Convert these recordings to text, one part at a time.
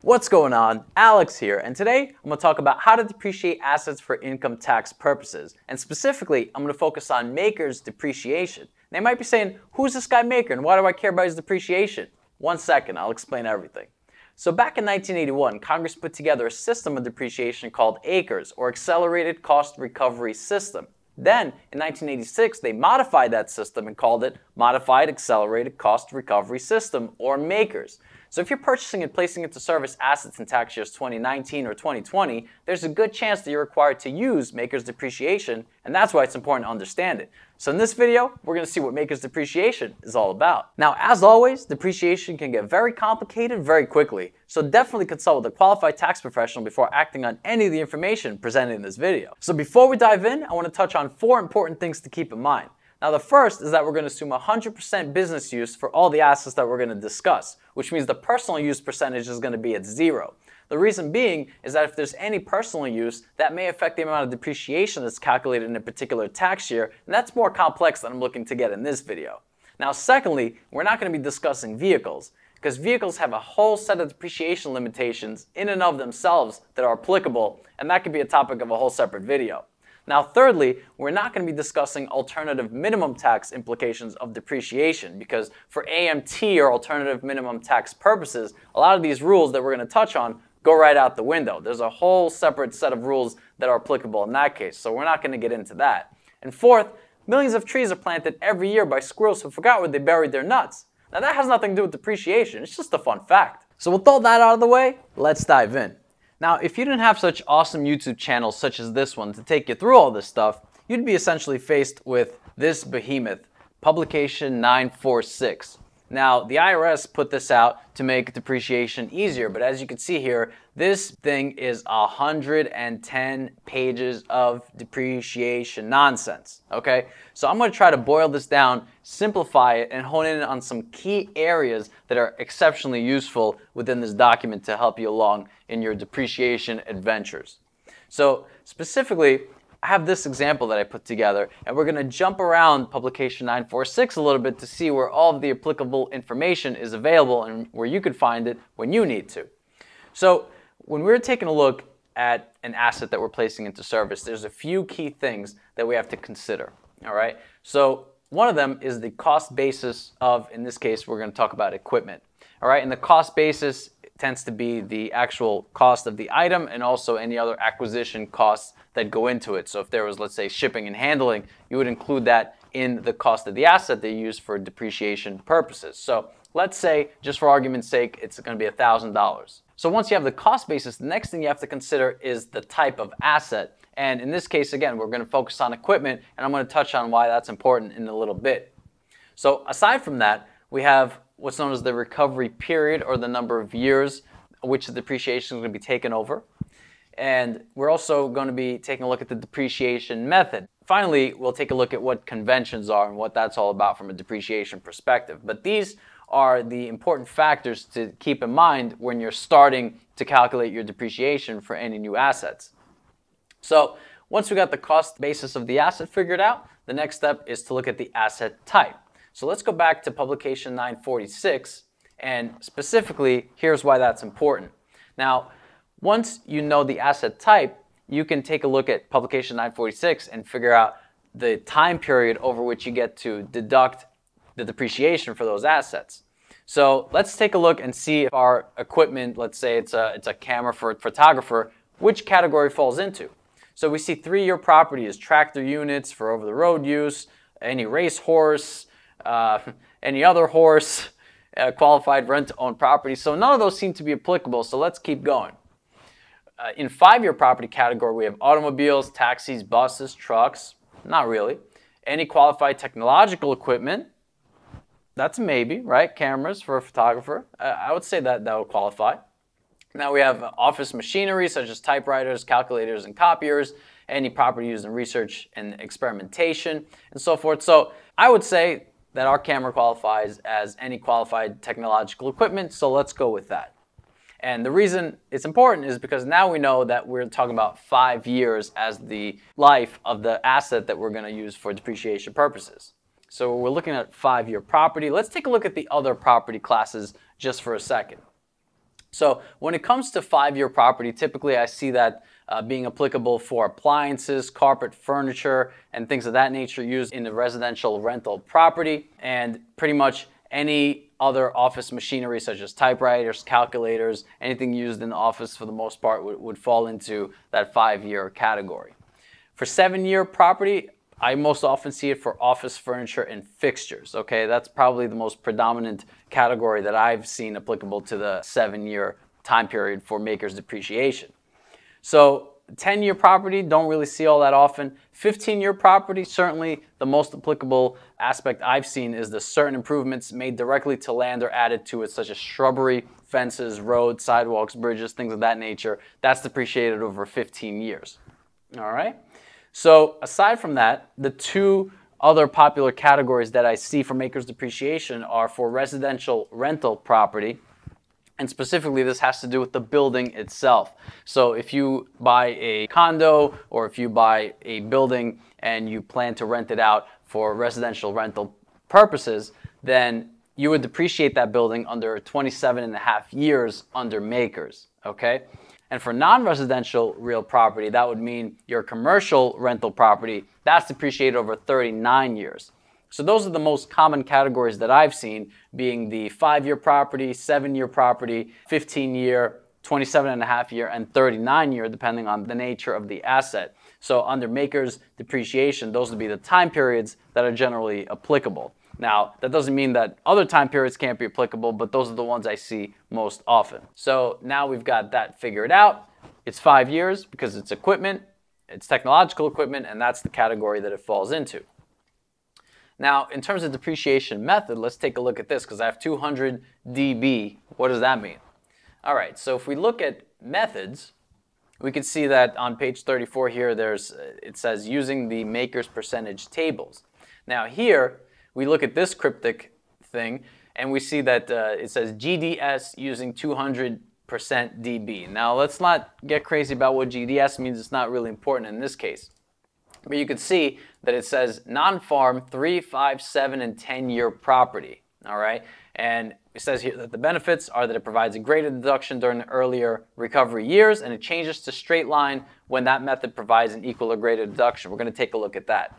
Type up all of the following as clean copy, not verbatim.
What's going on? Alex here, and today I'm going to talk about how to depreciate assets for income tax purposes. And specifically, I'm going to focus on MACRS Depreciation. They might be saying, who's this guy Maker and why do I care about his depreciation? One second, I'll explain everything. So back in 1981, Congress put together a system of depreciation called ACRS, or Accelerated Cost Recovery System. Then, in 1986, they modified that system and called it Modified Accelerated Cost Recovery System, or MACRS. So if you're purchasing and placing into service assets in tax years 2019 or 2020, there's a good chance that you're required to use MACRS Depreciation, and that's why it's important to understand it. So in this video, we're going to see what MACRS Depreciation is all about. Now, as always, depreciation can get very complicated very quickly, so definitely consult with a qualified tax professional before acting on any of the information presented in this video. So before we dive in, I want to touch on 4 important things to keep in mind. Now, the first is that we're going to assume 100% business use for all the assets that we're going to discuss, which means the personal use percentage is going to be at 0. The reason being is that if there's any personal use, that may affect the amount of depreciation that's calculated in a particular tax year, and that's more complex than I'm looking to get in this video. Now, secondly, we're not going to be discussing vehicles, because vehicles have a whole set of depreciation limitations in and of themselves that are applicable, and that could be a topic of a whole separate video. Now, thirdly, we're not going to be discussing alternative minimum tax implications of depreciation because for AMT or alternative minimum tax purposes, a lot of these rules that we're going to touch on go right out the window. There's a whole separate set of rules that are applicable in that case, so we're not going to get into that. And fourth, millions of trees are planted every year by squirrels who forgot where they buried their nuts. Now, that has nothing to do with depreciation. It's just a fun fact. So with all that out of the way, let's dive in. Now, if you didn't have such awesome YouTube channels such as this one to take you through all this stuff, you'd be essentially faced with this behemoth, Publication 946. Now, the IRS put this out to make depreciation easier, but as you can see here, this thing is 110 pages of depreciation nonsense, okay? So I'm going to try to boil this down, simplify it, and hone in on some key areas that are exceptionally useful within this document to help you along in your depreciation adventures. So specifically, I have this example that I put together, and we're going to jump around Publication 946 a little bit to see where all of the applicable information is available and where you could find it when you need to. So when we're taking a look at an asset that we're placing into service, there's a few key things that we have to consider. All right. So one of them is the cost basis of, in this case, we're going to talk about equipment. All right. And the cost basis tends to be the actual cost of the item and also any other acquisition costs that go into it. So if there was, let's say, shipping and handling, you would include that in the cost of the asset they use for depreciation purposes. So let's say, just for argument's sake, it's going to be $1,000. So once you have the cost basis, the next thing you have to consider is the type of asset. And in this case, again, we're going to focus on equipment, and I'm going to touch on why that's important in a little bit. So aside from that, we have what's known as the recovery period, or the number of years which the depreciation is going to be taken over. And we're also going to be taking a look at the depreciation method. Finally, we'll take a look at what conventions are and what that's all about from a depreciation perspective. But these are the important factors to keep in mind when you're starting to calculate your depreciation for any new assets. So once we got the cost basis of the asset figured out, the next step is to look at the asset type. So let's go back to Publication 946, and specifically, here's why that's important. Now, once you know the asset type, you can take a look at Publication 946 and figure out the time period over which you get to deduct the depreciation for those assets. So let's take a look and see if our equipment, let's say it's a camera for a photographer, which category falls into. So we see 3-year property as tractor units for over-the-road use, any racehorse, any other horse, qualified rent-to-own property. So none of those seem to be applicable, so let's keep going. In 5-year property category, we have automobiles, taxis, buses, trucks. Not really. Any qualified technological equipment, that's a maybe, right? Cameras for a photographer. I would say that would qualify. Now we have office machinery such as typewriters, calculators, and copiers, any property used in research and experimentation, and so forth. So I would say that our camera qualifies as any qualified technological equipment, so let's go with that. And the reason it's important is because now we know that we're talking about 5 years as the life of the asset that we're going to use for depreciation purposes. So we're looking at 5-year property. Let's take a look at the other property classes just for a second. So when it comes to 5-year property, typically I see that being applicable for appliances, carpet, furniture, and things of that nature used in the residential rental property, and pretty much any other office machinery such as typewriters, calculators, anything used in the office for the most part would fall into that 5-year category. For 7-year property, I most often see it for office furniture and fixtures, okay? That's probably the most predominant category that I've seen applicable to the 7-year time period for MACRS depreciation. So 10-year property, don't really see all that often. 15-year property, certainly the most applicable aspect I've seen is the certain improvements made directly to land or added to it, such as shrubbery, fences, roads, sidewalks, bridges, things of that nature. That's depreciated over 15 years, all right? So aside from that, the two other popular categories that I see for MACRS depreciation are for residential rental property, and specifically this has to do with the building itself. So if you buy a condo or if you buy a building and you plan to rent it out for residential rental purposes, then you would depreciate that building under 27.5 years under MACRS, okay? And for non-residential real property, that would mean your commercial rental property, that's depreciated over 39 years. So those are the most common categories that I've seen, being the 5-year property, 7-year property, 15-year, 27.5-year, and 39-year, depending on the nature of the asset. So under MACRS depreciation, those would be the time periods that are generally applicable. Now, that doesn't mean that other time periods can't be applicable, but those are the ones I see most often. So now we've got that figured out. It's 5 years because it's equipment, it's technological equipment, and that's the category that it falls into. Now, in terms of depreciation method, let's take a look at this because I have 200 dB. What does that mean? All right, so if we look at methods, we can see that on page 34 here, it says using the MACRS percentage tables. Now here, we look at this cryptic thing and we see that it says GDS using 200% dB. Now let's not get crazy about what GDS means. It's not really important in this case. But you can see that it says non-farm 3, 5, 7, and 10-year property. All right, and it says here that the benefits are that it provides a greater deduction during the earlier recovery years, and it changes to straight line when that method provides an equal or greater deduction. We're going to take a look at that.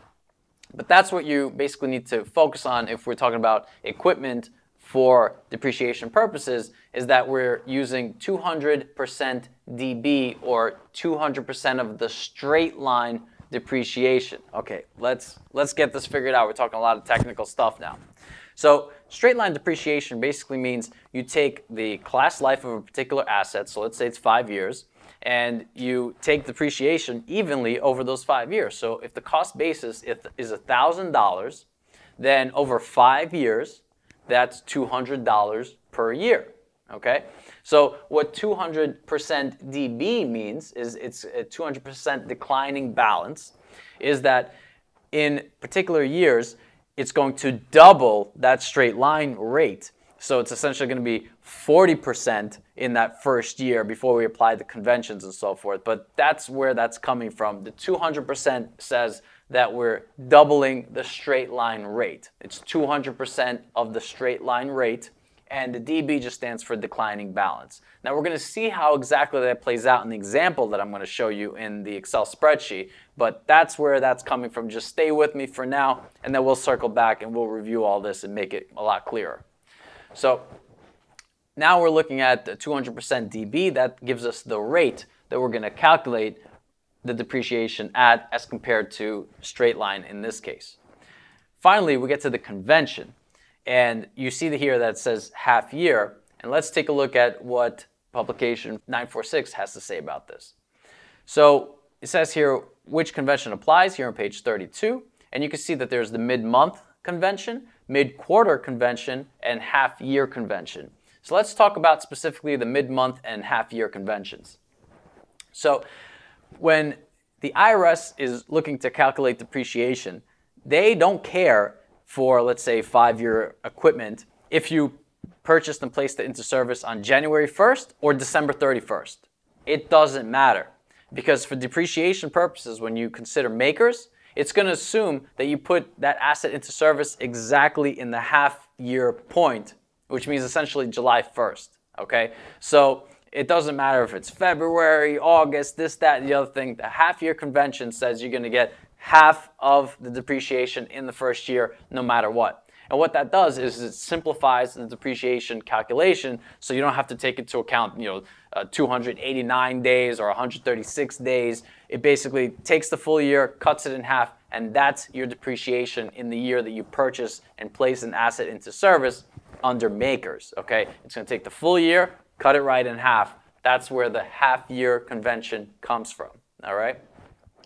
But that's what you basically need to focus on if we're talking about equipment for depreciation purposes, is that we're using 200% dB or 200% of the straight line depreciation. Okay, let's get this figured out. We're talking a lot of technical stuff now. So straight line depreciation basically means you take the class life of a particular asset, so let's say it's 5 years, and you take depreciation evenly over those 5 years. So if the cost basis is $1,000, then over 5 years, that's $200 per year. Okay? So what 200% dB means is it's a 200% declining balance, is that in particular years, it's going to double that straight line rate. So it's essentially going to be 40% in that first year before we apply the conventions and so forth. But that's where that's coming from. The 200% says that we're doubling the straight line rate. It's 200% of the straight line rate, and the dB just stands for declining balance. Now we're going to see how exactly that plays out in the example that I'm going to show you in the Excel spreadsheet, but that's where that's coming from. Just stay with me for now, and then we'll circle back and we'll review all this and make it a lot clearer. So now we're looking at the 200% dB. That gives us the rate that we're going to calculate the depreciation at as compared to straight line in this case. Finally, we get to the convention. And you see here that it says half year. And let's take a look at what publication 946 has to say about this. So it says here which convention applies here on page 32. And you can see that there's the mid-month convention, mid-quarter convention, and half-year convention. So let's talk about specifically the mid-month and half-year conventions. So when the IRS is looking to calculate depreciation, they don't care for, let's say, 5-year equipment if you purchased and placed it into service on January 1st or December 31st. It doesn't matter, because for depreciation purposes, when you consider MACRS, it's going to assume that you put that asset into service exactly in the half-year point, which means essentially July 1st. Okay, so it doesn't matter if it's February, August, this, that, and the other thing. The half-year convention says you're going to get half of the depreciation in the first year, no matter what. And what that does is it simplifies the depreciation calculation, so you don't have to take into account, 289 days or 136 days. It basically takes the full year, cuts it in half, and that's your depreciation in the year that you purchase and place an asset into service under MACRS. Okay, it's going to take the full year, cut it right in half. That's where the half-year convention comes from. All right.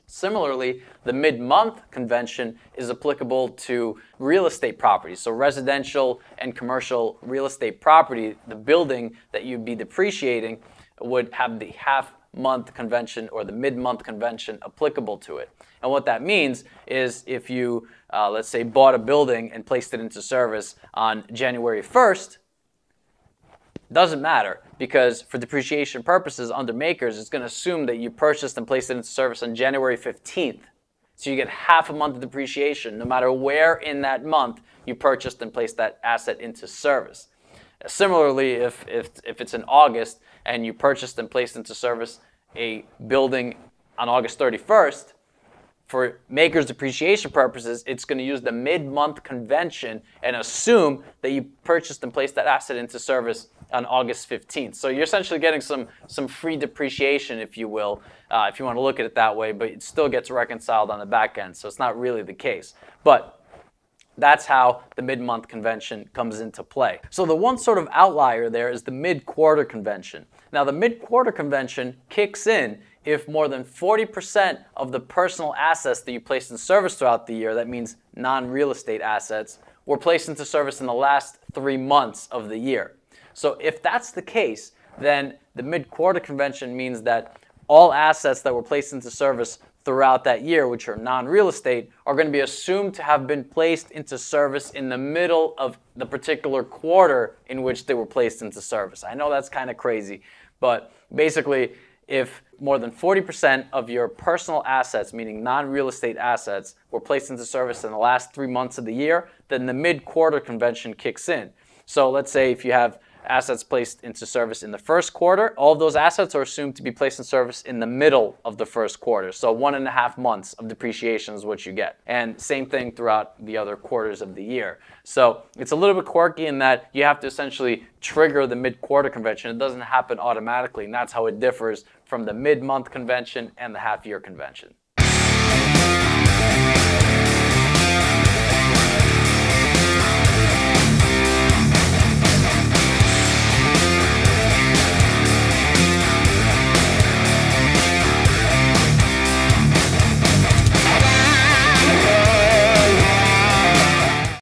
Similarly, the mid-month convention is applicable to real estate properties. So residential and commercial real estate property, the building that you'd be depreciating would have the half-month convention or the mid-month convention applicable to it. And what that means is if you, let's say, bought a building and placed it into service on January 1st, doesn't matter, because for depreciation purposes under MACRS, it's going to assume that you purchased and placed it into service on January 15th. So you get half a month of depreciation no matter where in that month you purchased and placed that asset into service. Similarly, if it's in August and you purchased and placed into service a building on August 31st, for MACRS depreciation purposes, it's going to use the mid-month convention and assume that you purchased and placed that asset into service on August 15th. So you're essentially getting some free depreciation, if you will, if you want to look at it that way, but it still gets reconciled on the back end, so it's not really the case. But that's how the mid-month convention comes into play. So the one sort of outlier there is the mid-quarter convention. Now the mid-quarter convention kicks in if more than 40% of the personal assets that you placed in service throughout the year, that means non-real estate assets, were placed into service in the last 3 months of the year. So if that's the case, then the mid-quarter convention means that all assets that were placed into service throughout that year, which are non-real estate, are going to be assumed to have been placed into service in the middle of the particular quarter in which they were placed into service. I know that's kind of crazy, but basically, if more than 40% of your personal assets, meaning non-real estate assets, were placed into service in the last 3 months of the year, then the mid-quarter convention kicks in. So let's say if you have assets placed into service in the first quarter, all of those assets are assumed to be placed in service in the middle of the first quarter. So 1.5 months of depreciation is what you get. And same thing throughout the other quarters of the year. So it's a little bit quirky in that you have to essentially trigger the mid-quarter convention. It doesn't happen automatically, and that's how it differs from the mid-month convention and the half-year convention.